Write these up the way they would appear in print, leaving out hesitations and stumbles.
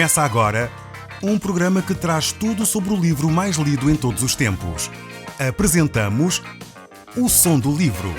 Começa agora um programa que traz tudo sobre o livro mais lido em todos os tempos. Apresentamos O Som do Livro.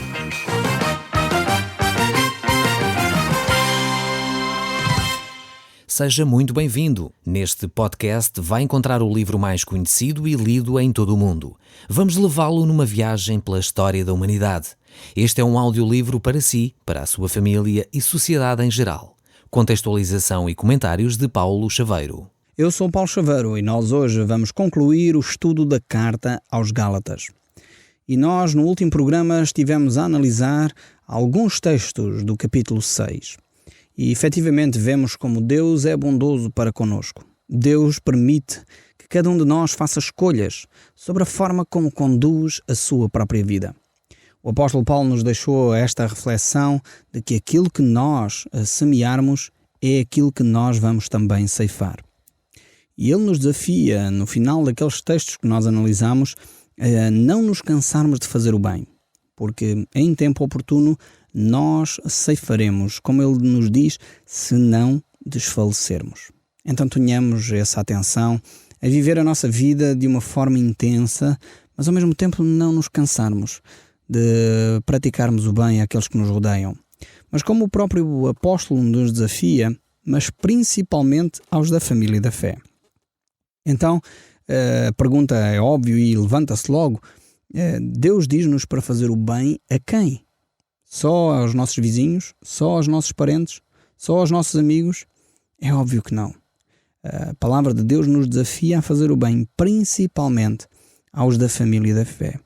Seja muito bem-vindo. Neste podcast vai encontrar o livro mais conhecido e lido em todo o mundo. Vamos levá-lo numa viagem pela história da humanidade. Este é um audiolivro para si, para a sua família e sociedade em geral. Contextualização e comentários de Paulo Chaveiro. Eu sou Paulo Chaveiro e nós hoje vamos concluir o estudo da carta aos Gálatas. E nós, no último programa, estivemos a analisar alguns textos do capítulo 6. E, efetivamente, vemos como Deus é bondoso para conosco. Deus permite que cada um de nós faça escolhas sobre a forma como conduz a sua própria vida. O apóstolo Paulo nos deixou esta reflexão de que aquilo que nós semearmos é aquilo que nós vamos também ceifar. E ele nos desafia, no final daqueles textos que nós analisamos, a não nos cansarmos de fazer o bem, porque em tempo oportuno nós ceifaremos, como ele nos diz, se não desfalecermos. Então tenhamos essa atenção a viver a nossa vida de uma forma intensa, mas ao mesmo tempo não nos cansarmos de praticarmos o bem àqueles que nos rodeiam. Mas como o próprio apóstolo nos desafia, mas principalmente aos da família da fé. Então, a pergunta é óbvia e levanta-se logo. Deus diz-nos para fazer o bem a quem? Só aos nossos vizinhos? Só aos nossos parentes? Só aos nossos amigos? É óbvio que não. A palavra de Deus nos desafia a fazer o bem, principalmente aos da família da fé.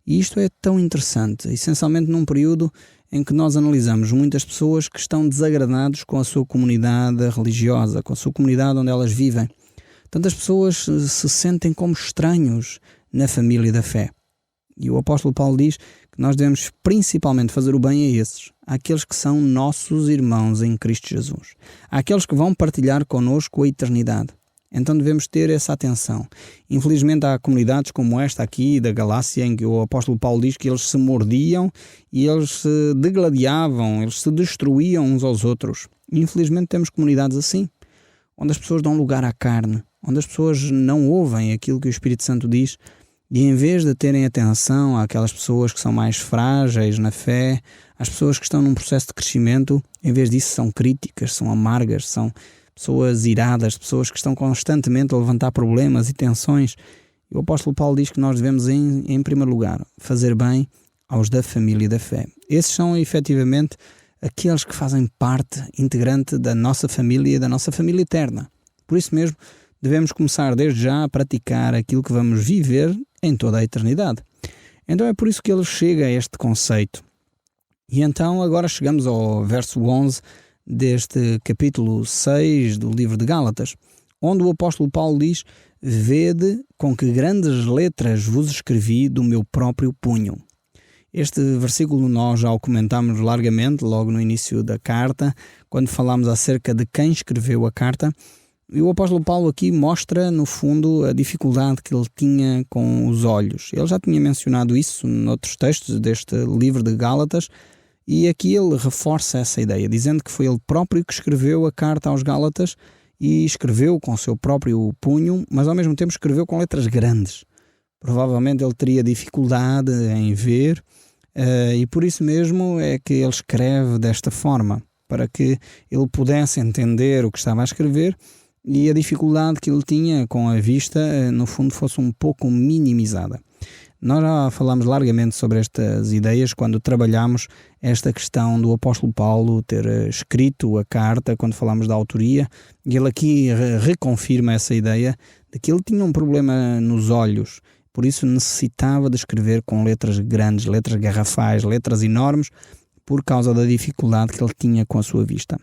E isto é tão interessante, essencialmente num período em que nós analisamos muitas pessoas que estão desagradados com a sua comunidade religiosa, com a sua comunidade onde elas vivem. Tantas pessoas se sentem como estranhos na família da fé. E o apóstolo Paulo diz que nós devemos principalmente fazer o bem a esses, àqueles que são nossos irmãos em Cristo Jesus, àqueles que vão partilhar connosco a eternidade. Então devemos ter essa atenção. Infelizmente há comunidades como esta aqui da Galácia em que o apóstolo Paulo diz que eles se mordiam e eles se degladiavam, eles se destruíam uns aos outros. Infelizmente temos comunidades assim, onde as pessoas dão lugar à carne, onde as pessoas não ouvem aquilo que o Espírito Santo diz e em vez de terem atenção àquelas pessoas que são mais frágeis na fé, às pessoas que estão num processo de crescimento, em vez disso são críticas, são amargas, são pessoas iradas, pessoas que estão constantemente a levantar problemas e tensões. E o apóstolo Paulo diz que nós devemos, em primeiro lugar, fazer bem aos da família da fé. Esses são, efetivamente, aqueles que fazem parte integrante da nossa família e da nossa família eterna. Por isso mesmo, devemos começar desde já a praticar aquilo que vamos viver em toda a eternidade. Então é por isso que ele chega a este conceito. E então agora chegamos ao verso 11 deste capítulo 6 do livro de Gálatas, onde o apóstolo Paulo diz: "Vede com que grandes letras vos escrevi do meu próprio punho." Este versículo nós já o comentámos largamente logo no início da carta, quando falámos acerca de quem escreveu a carta. E o apóstolo Paulo aqui mostra, no fundo, a dificuldade que ele tinha com os olhos. Ele já tinha mencionado isso noutros textos deste livro de Gálatas, e aqui ele reforça essa ideia, dizendo que foi ele próprio que escreveu a carta aos Gálatas e escreveu com o seu próprio punho, mas ao mesmo tempo escreveu com letras grandes. Provavelmente ele teria dificuldade em ver e por isso mesmo é que ele escreve desta forma, para que ele pudesse entender o que estava a escrever e a dificuldade que ele tinha com a vista, no fundo, fosse um pouco minimizada. Nós já falámos largamente sobre estas ideias quando trabalhámos esta questão do apóstolo Paulo ter escrito a carta, quando falámos da autoria, e ele aqui reconfirma essa ideia de que ele tinha um problema nos olhos, por isso necessitava de escrever com letras grandes, letras garrafais, letras enormes, por causa da dificuldade que ele tinha com a sua vista.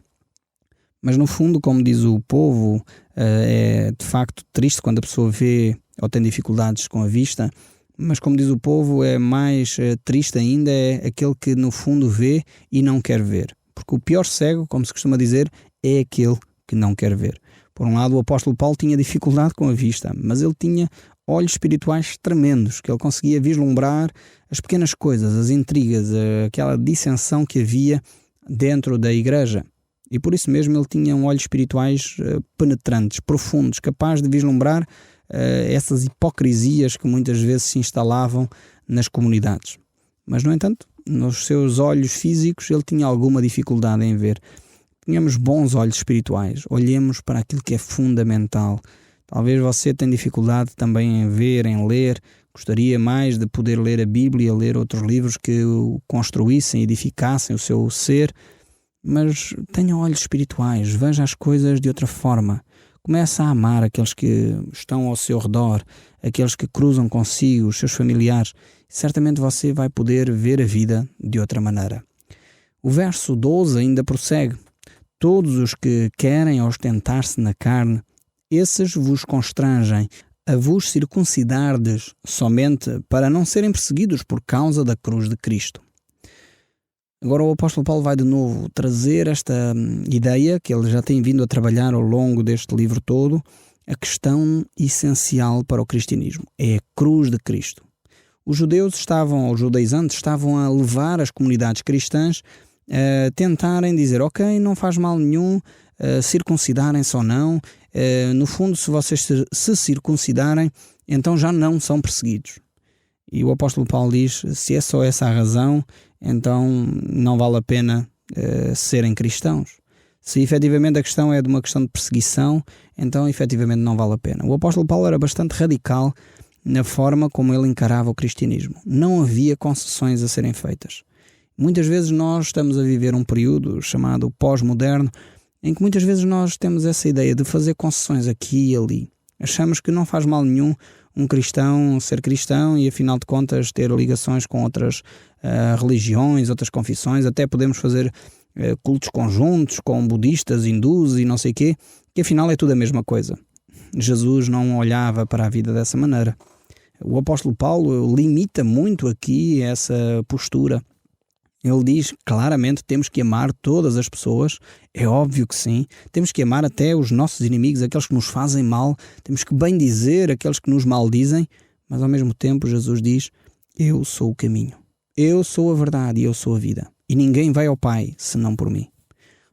Mas no fundo, como diz o povo, é de facto triste quando a pessoa vê ou tem dificuldades com a vista, mas como diz o povo, é mais triste ainda é aquele que no fundo vê e não quer ver. Porque o pior cego, como se costuma dizer, é aquele que não quer ver. Por um lado, o apóstolo Paulo tinha dificuldade com a vista, mas ele tinha olhos espirituais tremendos, que ele conseguia vislumbrar as pequenas coisas, as intrigas, aquela dissensão que havia dentro da igreja. E por isso mesmo ele tinha olhos espirituais penetrantes, profundos, capazes de vislumbrar essas hipocrisias que muitas vezes se instalavam nas comunidades. Mas, no entanto, nos seus olhos físicos ele tinha alguma dificuldade em ver. Tenhamos bons olhos espirituais, olhemos para aquilo que é fundamental. Talvez você tenha dificuldade também em ver, em ler, gostaria mais de poder ler a Bíblia, ler outros livros que o construíssem, edificassem o seu ser, mas tenha olhos espirituais, veja as coisas de outra forma. Começa a amar aqueles que estão ao seu redor, aqueles que cruzam consigo, os seus familiares. Certamente você vai poder ver a vida de outra maneira. O verso 12 ainda prossegue. Todos os que querem ostentar-se na carne, esses vos constrangem a vos circuncidardes somente para não serem perseguidos por causa da cruz de Cristo. Agora o apóstolo Paulo vai de novo trazer esta ideia que ele já tem vindo a trabalhar ao longo deste livro todo, a questão essencial para o cristianismo, é a cruz de Cristo. Os judaizantes estavam a levar as comunidades cristãs a tentarem dizer, ok, não faz mal nenhum circuncidarem-se ou não, no fundo se vocês se circuncidarem, então já não são perseguidos. E o apóstolo Paulo diz, se é só essa a razão, então não vale a pena serem cristãos. Se efetivamente a questão é de uma questão de perseguição, então efetivamente não vale a pena. O apóstolo Paulo era bastante radical na forma como ele encarava o cristianismo. Não havia concessões a serem feitas. Muitas vezes nós estamos a viver um período chamado pós-moderno, em que muitas vezes nós temos essa ideia de fazer concessões aqui e ali. Achamos que não faz mal nenhum um cristão ser cristão e, afinal de contas, ter ligações com outras religiões, outras confissões. Até podemos fazer cultos conjuntos com budistas, hindus e não sei o quê, que afinal é tudo a mesma coisa. Jesus não olhava para a vida dessa maneira. O apóstolo Paulo limita muito aqui essa postura. Ele diz claramente temos que amar todas as pessoas, é óbvio que sim, temos que amar até os nossos inimigos, aqueles que nos fazem mal, temos que bem dizer aqueles que nos maldizem, mas ao mesmo tempo Jesus diz, eu sou o caminho, eu sou a verdade e eu sou a vida, e ninguém vai ao Pai senão por mim.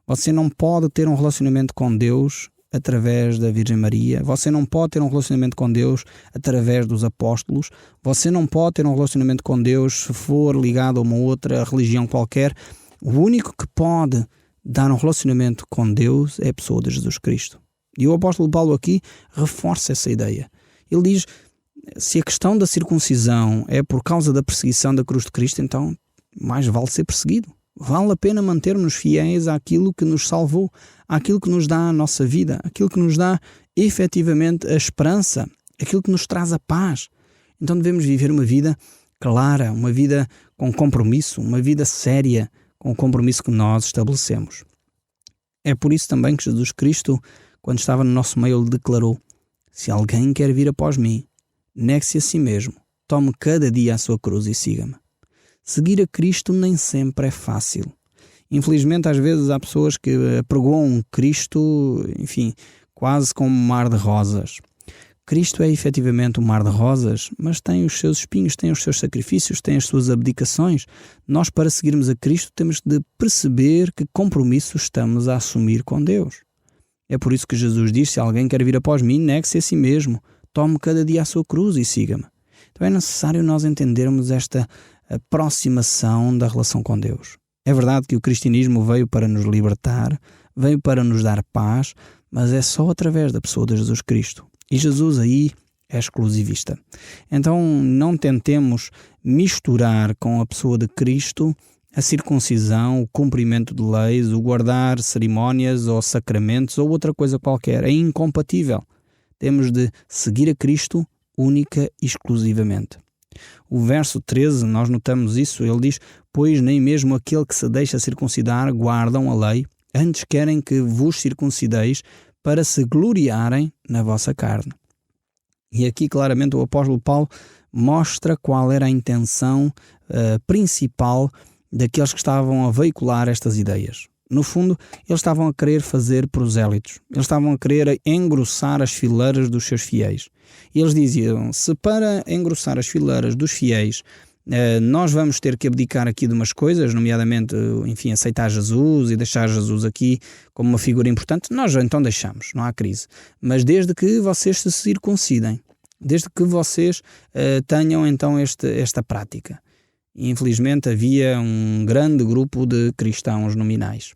Você não pode ter um relacionamento com Deus através da Virgem Maria, você não pode ter um relacionamento com Deus através dos apóstolos, você não pode ter um relacionamento com Deus se for ligado a uma outra religião qualquer. O único que pode dar um relacionamento com Deus é a pessoa de Jesus Cristo. E o apóstolo Paulo aqui reforça essa ideia. Ele diz, se a questão da circuncisão é por causa da perseguição da cruz de Cristo, então mais vale ser perseguido. Vale a pena manter-nos fiéis àquilo que nos salvou, àquilo que nos dá a nossa vida, àquilo que nos dá efetivamente a esperança, aquilo que nos traz a paz. Então devemos viver uma vida clara, uma vida com compromisso, uma vida séria, com o compromisso que nós estabelecemos. É por isso também que Jesus Cristo, quando estava no nosso meio, ele declarou, se alguém quer vir após mim, negue-se a si mesmo, tome cada dia a sua cruz e siga-me. Seguir a Cristo nem sempre é fácil. Infelizmente, às vezes há pessoas que apregoam Cristo, enfim, quase como um mar de rosas. Cristo é efetivamente um mar de rosas, mas tem os seus espinhos, tem os seus sacrifícios, tem as suas abdicações. Nós, para seguirmos a Cristo, temos de perceber que compromisso estamos a assumir com Deus. É por isso que Jesus diz, se alguém quer vir após mim, negue-se a si mesmo, tome cada dia a sua cruz e siga-me. Então é necessário nós entendermos esta aproximação da relação com Deus. É verdade que o cristianismo veio para nos libertar, veio para nos dar paz, mas é só através da pessoa de Jesus Cristo. E Jesus aí é exclusivista. Então não tentemos misturar com a pessoa de Cristo a circuncisão, o cumprimento de leis, o guardar cerimónias ou sacramentos ou outra coisa qualquer. É incompatível. Temos de seguir a Cristo única e exclusivamente. O verso 13, nós notamos isso, ele diz, pois nem mesmo aquele que se deixa circuncidar guardam a lei, antes querem que vos circuncideis para se gloriarem na vossa carne. E aqui claramente o apóstolo Paulo mostra qual era a intenção principal daqueles que estavam a veicular estas ideias. No fundo, eles estavam a querer fazer prosélitos. Eles estavam a querer engrossar as fileiras dos seus fiéis. E eles diziam, se para engrossar as fileiras dos fiéis Nós vamos ter que abdicar aqui de umas coisas, nomeadamente, enfim, aceitar Jesus e deixar Jesus aqui como uma figura importante. Nós então deixamos, não há crise. Mas desde que vocês se circuncidem, desde que vocês tenham então esta prática. Infelizmente havia um grande grupo de cristãos nominais.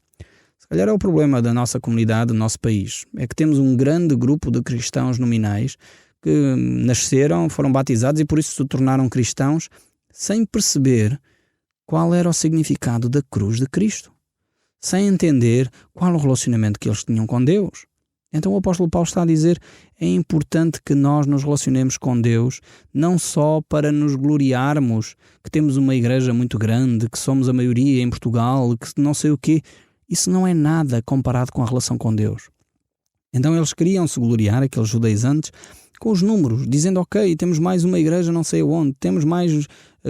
Se calhar é o problema da nossa comunidade, do nosso país. É que temos um grande grupo de cristãos nominais que nasceram, foram batizados e por isso se tornaram cristãos sem perceber qual era o significado da cruz de Cristo. Sem entender qual o relacionamento que eles tinham com Deus. Então o apóstolo Paulo está a dizer: é importante que nós nos relacionemos com Deus, não só para nos gloriarmos que temos uma igreja muito grande, que somos a maioria em Portugal, que não sei o quê. Isso não é nada comparado com a relação com Deus. Então eles queriam se gloriar, aqueles judaizantes, com os números, dizendo: ok, temos mais uma igreja não sei onde, temos mais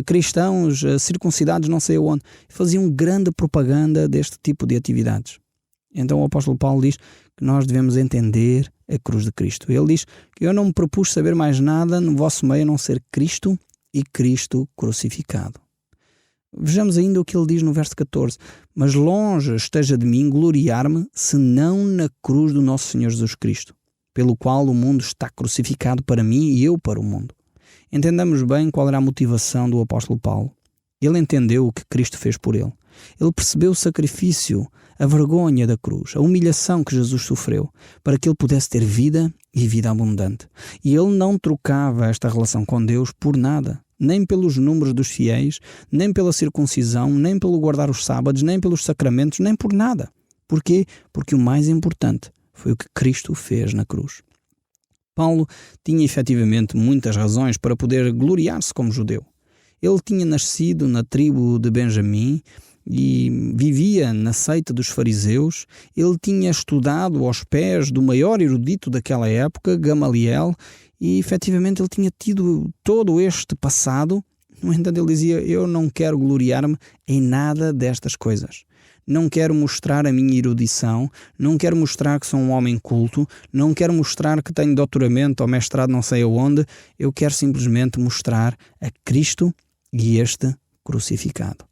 cristãos circuncidados não sei onde. Faziam grande propaganda deste tipo de atividades. Então o apóstolo Paulo diz que nós devemos entender a cruz de Cristo. Ele diz que eu não me propus saber mais nada no vosso meio a não ser Cristo e Cristo crucificado. Vejamos ainda o que ele diz no verso 14. Mas longe esteja de mim gloriar-me, senão na cruz do nosso Senhor Jesus Cristo, pelo qual o mundo está crucificado para mim e eu para o mundo. Entendamos bem qual era a motivação do apóstolo Paulo. Ele entendeu o que Cristo fez por ele. Ele percebeu o sacrifício, a vergonha da cruz, a humilhação que Jesus sofreu, para que ele pudesse ter vida e vida abundante. E ele não trocava esta relação com Deus por nada, nem pelos números dos fiéis, nem pela circuncisão, nem pelo guardar os sábados, nem pelos sacramentos, nem por nada. Porquê? Porque o mais importante foi o que Cristo fez na cruz. Paulo tinha efetivamente muitas razões para poder gloriar-se como judeu. Ele tinha nascido na tribo de Benjamim e vivia na seita dos fariseus. Ele tinha estudado aos pés do maior erudito daquela época, Gamaliel, e efetivamente ele tinha tido todo este passado. No entanto, ele dizia: eu não quero gloriar-me em nada destas coisas. Não quero mostrar a minha erudição, não quero mostrar que sou um homem culto, não quero mostrar que tenho doutoramento ou mestrado não sei aonde. Eu quero simplesmente mostrar a Cristo e este crucificado.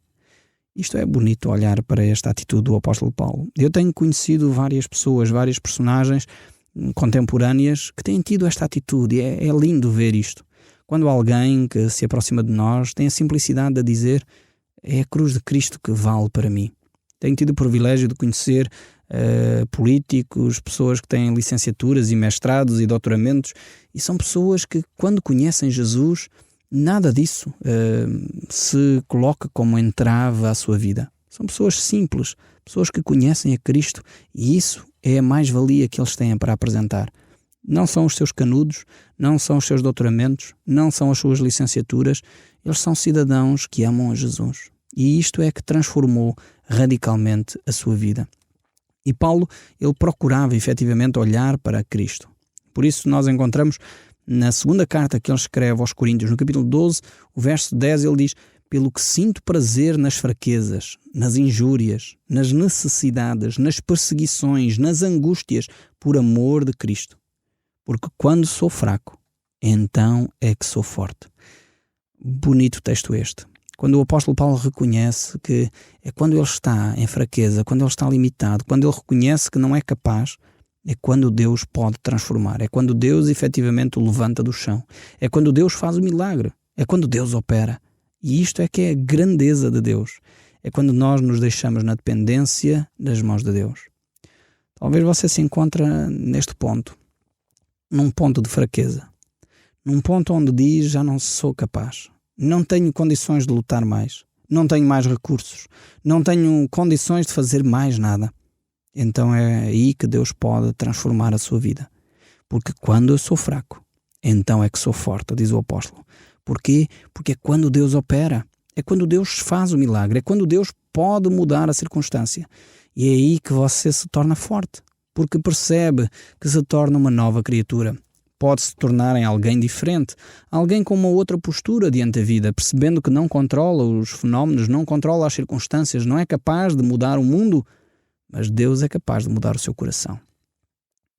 Isto é bonito olhar para esta atitude do apóstolo Paulo. Eu tenho conhecido várias pessoas, várias personagens contemporâneas que têm tido esta atitude. É lindo ver isto. Quando alguém que se aproxima de nós tem a simplicidade de dizer: é a cruz de Cristo que vale para mim. Tenho tido o privilégio de conhecer políticos, pessoas que têm licenciaturas e mestrados e doutoramentos, e são pessoas que, quando conhecem Jesus, nada disso se coloca como entrave à sua vida. São pessoas simples, pessoas que conhecem a Cristo, e isso é a mais-valia que eles têm para apresentar. Não são os seus canudos, não são os seus doutoramentos, não são as suas licenciaturas. Eles são cidadãos que amam a Jesus. E isto é que transformou radicalmente a sua vida. E Paulo, ele procurava efetivamente olhar para Cristo. Por isso nós encontramos na segunda carta que ele escreve aos Coríntios, no capítulo 12, o verso 10, ele diz: pelo que sinto prazer nas fraquezas, nas injúrias, nas necessidades, nas perseguições, nas angústias, por amor de Cristo. Porque quando sou fraco, então é que sou forte. Bonito texto este. Quando o apóstolo Paulo reconhece que é quando ele está em fraqueza, quando ele está limitado, quando ele reconhece que não é capaz, é quando Deus pode transformar, é quando Deus efetivamente o levanta do chão, é quando Deus faz o milagre, é quando Deus opera. E isto é que é a grandeza de Deus, é quando nós nos deixamos na dependência das mãos de Deus. Talvez você se encontre neste ponto, num ponto de fraqueza, num ponto onde diz: já não sou capaz, não tenho condições de lutar mais, não tenho mais recursos, não tenho condições de fazer mais nada. Então é aí que Deus pode transformar a sua vida. Porque quando eu sou fraco, então é que sou forte, diz o apóstolo. Porquê? Porque é quando Deus opera, é quando Deus faz o milagre, é quando Deus pode mudar a circunstância. E é aí que você se torna forte, porque percebe que se torna uma nova criatura. Pode se tornar em alguém diferente, alguém com uma outra postura diante da vida, percebendo que não controla os fenómenos, não controla as circunstâncias, não é capaz de mudar o mundo, mas Deus é capaz de mudar o seu coração.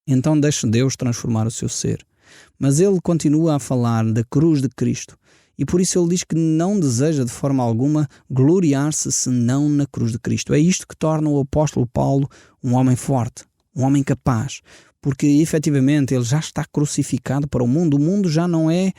Então deixe Deus transformar o seu ser. Mas ele continua a falar da cruz de Cristo. E por isso ele diz que não deseja de forma alguma gloriar-se senão na cruz de Cristo. É isto que torna o apóstolo Paulo um homem forte, um homem capaz, porque efetivamente ele já está crucificado para o mundo. O mundo já não é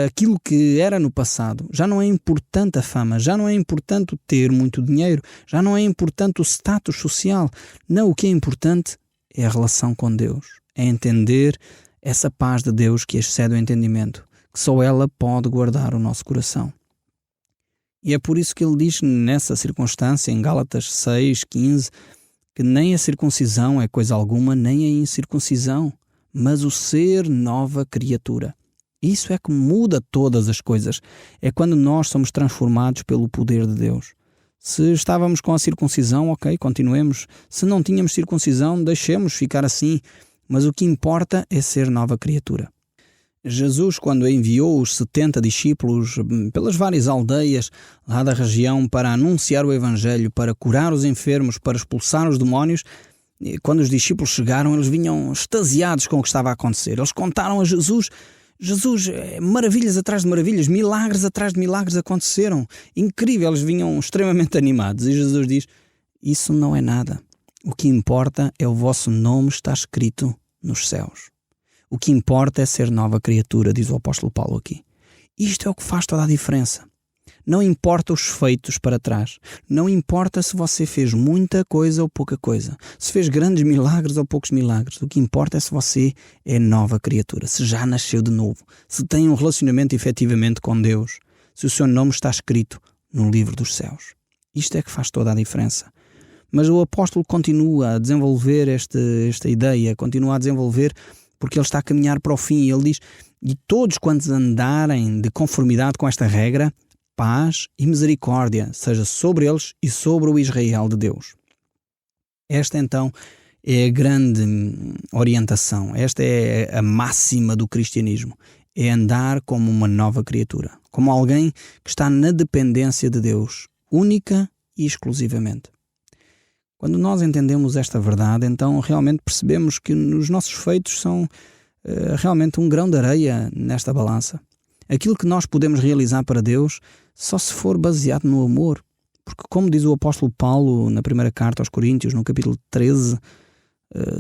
aquilo que era no passado. Já não é importante a fama, já não é importante ter muito dinheiro, já não é importante o status social. Não, o que é importante é a relação com Deus, é entender essa paz de Deus que excede o entendimento, que só ela pode guardar o nosso coração. E é por isso que ele diz nessa circunstância, em Gálatas 6:15, que nem a circuncisão é coisa alguma, nem a incircuncisão, mas o ser nova criatura. Isso é que muda todas as coisas. É quando nós somos transformados pelo poder de Deus. Se estávamos com a circuncisão, ok, continuemos. Se não tínhamos circuncisão, deixemos ficar assim. Mas o que importa é ser nova criatura. Jesus, quando enviou os 70 discípulos pelas várias aldeias lá da região para anunciar o Evangelho, para curar os enfermos, para expulsar os demónios, quando os discípulos chegaram, eles vinham extasiados com o que estava a acontecer. Eles contaram a Jesus, maravilhas atrás de maravilhas, milagres atrás de milagres aconteceram. Incrível, eles vinham extremamente animados. E Jesus diz, isso não é nada. O que importa é o vosso nome estar escrito nos céus. O que importa é ser nova criatura, diz o apóstolo Paulo aqui. Isto é o que faz toda a diferença. Não importa os feitos para trás. Não importa se você fez muita coisa ou pouca coisa. Se fez grandes milagres ou poucos milagres. O que importa é se você é nova criatura. Se já nasceu de novo. Se tem um relacionamento efetivamente com Deus. Se o seu nome está escrito no livro dos céus. Isto é que faz toda a diferença. Mas o apóstolo continua a desenvolver esta ideia. Continua a desenvolver porque ele está a caminhar para o fim. Ele diz, e todos quantos andarem de conformidade com esta regra, paz e misericórdia seja sobre eles e sobre o Israel de Deus. Esta então é a grande orientação, esta é a máxima do cristianismo, é andar como uma nova criatura, como alguém que está na dependência de Deus, única e exclusivamente. Quando nós entendemos esta verdade, então realmente percebemos que os nossos feitos são realmente um grão de areia nesta balança. Aquilo que nós podemos realizar para Deus só se for baseado no amor. Porque como diz o apóstolo Paulo na primeira carta aos Coríntios, no capítulo 13,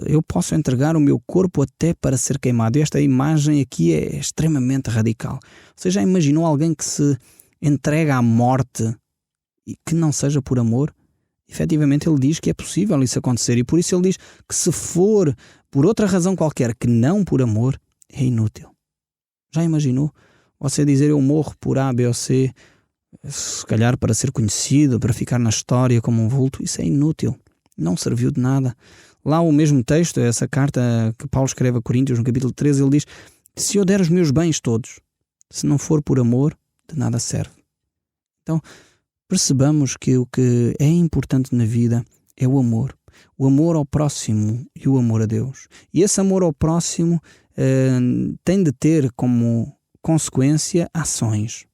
eu posso entregar o meu corpo até para ser queimado. E esta imagem aqui é extremamente radical. Você já imaginou alguém que se entrega à morte e que não seja por amor? Efetivamente ele diz que é possível isso acontecer e por isso ele diz que se for por outra razão qualquer que não por amor, é inútil. Já imaginou? Você dizer eu morro por A, B ou C, se calhar para ser conhecido, para ficar na história como um vulto, isso é inútil. Não serviu de nada. Lá o mesmo texto, essa carta que Paulo escreve a Coríntios no capítulo 13, ele diz, se eu der os meus bens todos, se não for por amor, de nada serve. Então, percebamos que o que é importante na vida é o amor ao próximo e o amor a Deus. E esse amor ao próximo tem de ter como consequência ações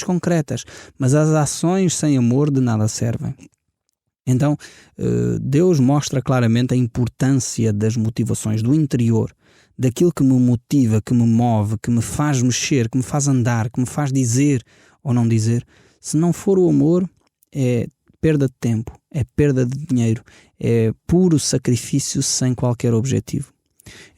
concretas, mas as ações sem amor de nada servem. Então, Deus mostra claramente a importância das motivações do interior, daquilo que me motiva, que me move, que me faz mexer, que me faz andar, que me faz dizer ou não dizer. Se não for o amor, é perda de tempo, é perda de dinheiro, é puro sacrifício sem qualquer objetivo.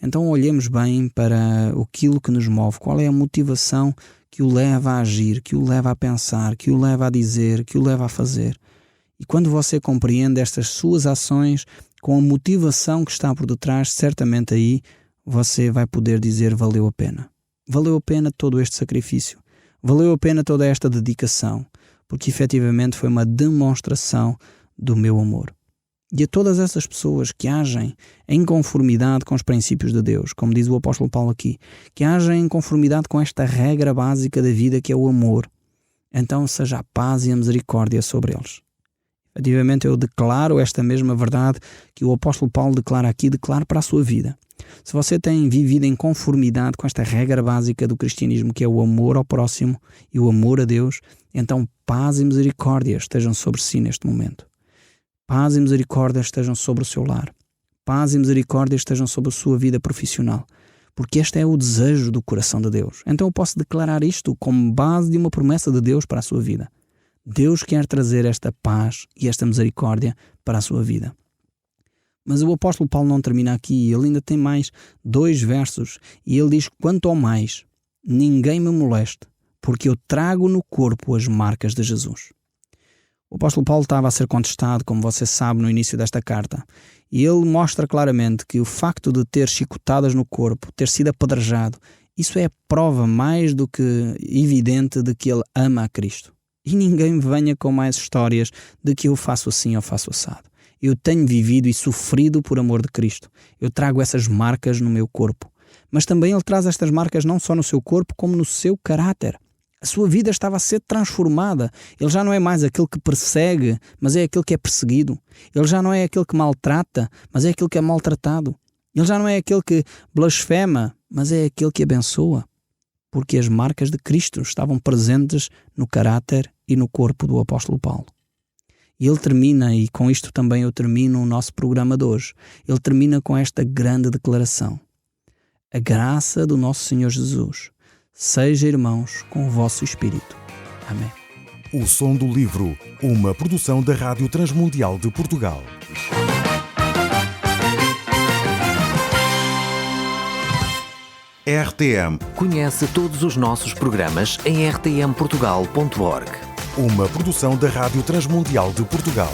Então olhemos bem para aquilo que nos move, qual é a motivação que o leva a agir, que o leva a pensar, que o leva a dizer, que o leva a fazer. E quando você compreende estas suas ações com a motivação que está por detrás, certamente aí você vai poder dizer valeu a pena. Valeu a pena todo este sacrifício. Valeu a pena toda esta dedicação, porque efetivamente foi uma demonstração do meu amor. E a todas essas pessoas que agem em conformidade com os princípios de Deus, como diz o apóstolo Paulo aqui, que agem em conformidade com esta regra básica da vida que é o amor, então seja a paz e a misericórdia sobre eles. Efetivamente eu declaro esta mesma verdade que o apóstolo Paulo declara aqui, declaro para a sua vida. Se você tem vivido em conformidade com esta regra básica do cristianismo, que é o amor ao próximo e o amor a Deus, então paz e misericórdia estejam sobre si neste momento. Paz e misericórdia estejam sobre o seu lar. Paz e misericórdia estejam sobre a sua vida profissional. porque este é o desejo do coração de Deus. Então eu posso declarar isto como base de uma promessa de Deus para a sua vida. Deus quer trazer esta paz e esta misericórdia para a sua vida. Mas o apóstolo Paulo não termina aqui, ele ainda tem mais 2 versos, e ele diz: quanto ao mais, ninguém me moleste, porque eu trago no corpo as marcas de Jesus. O apóstolo Paulo estava a ser contestado, como você sabe, no início desta carta, e ele mostra claramente que o facto de ter chicotadas no corpo, ter sido apedrejado, isso é prova mais do que evidente de que ele ama a Cristo. E ninguém venha com mais histórias de que eu faço assim ou faço assado. Eu tenho vivido e sofrido por amor de Cristo. Eu trago essas marcas no meu corpo. Mas também ele traz estas marcas não só no seu corpo, como no seu caráter. A sua vida estava a ser transformada. Ele já não é mais aquele que persegue, mas é aquele que é perseguido. Ele já não é aquele que maltrata, mas é aquele que é maltratado. Ele já não é aquele que blasfema, mas é aquele que abençoa. Porque as marcas de Cristo estavam presentes no caráter e no corpo do apóstolo Paulo. E ele termina, e com isto também eu termino o nosso programa de hoje, ele termina com esta grande declaração: a graça do nosso Senhor Jesus seja, irmãos, com o vosso espírito. Amém. O Som do Livro, uma produção da Rádio Transmundial de Portugal. RTM. Conhece todos os nossos programas em rtmportugal.org. Uma produção da Rádio Transmundial de Portugal.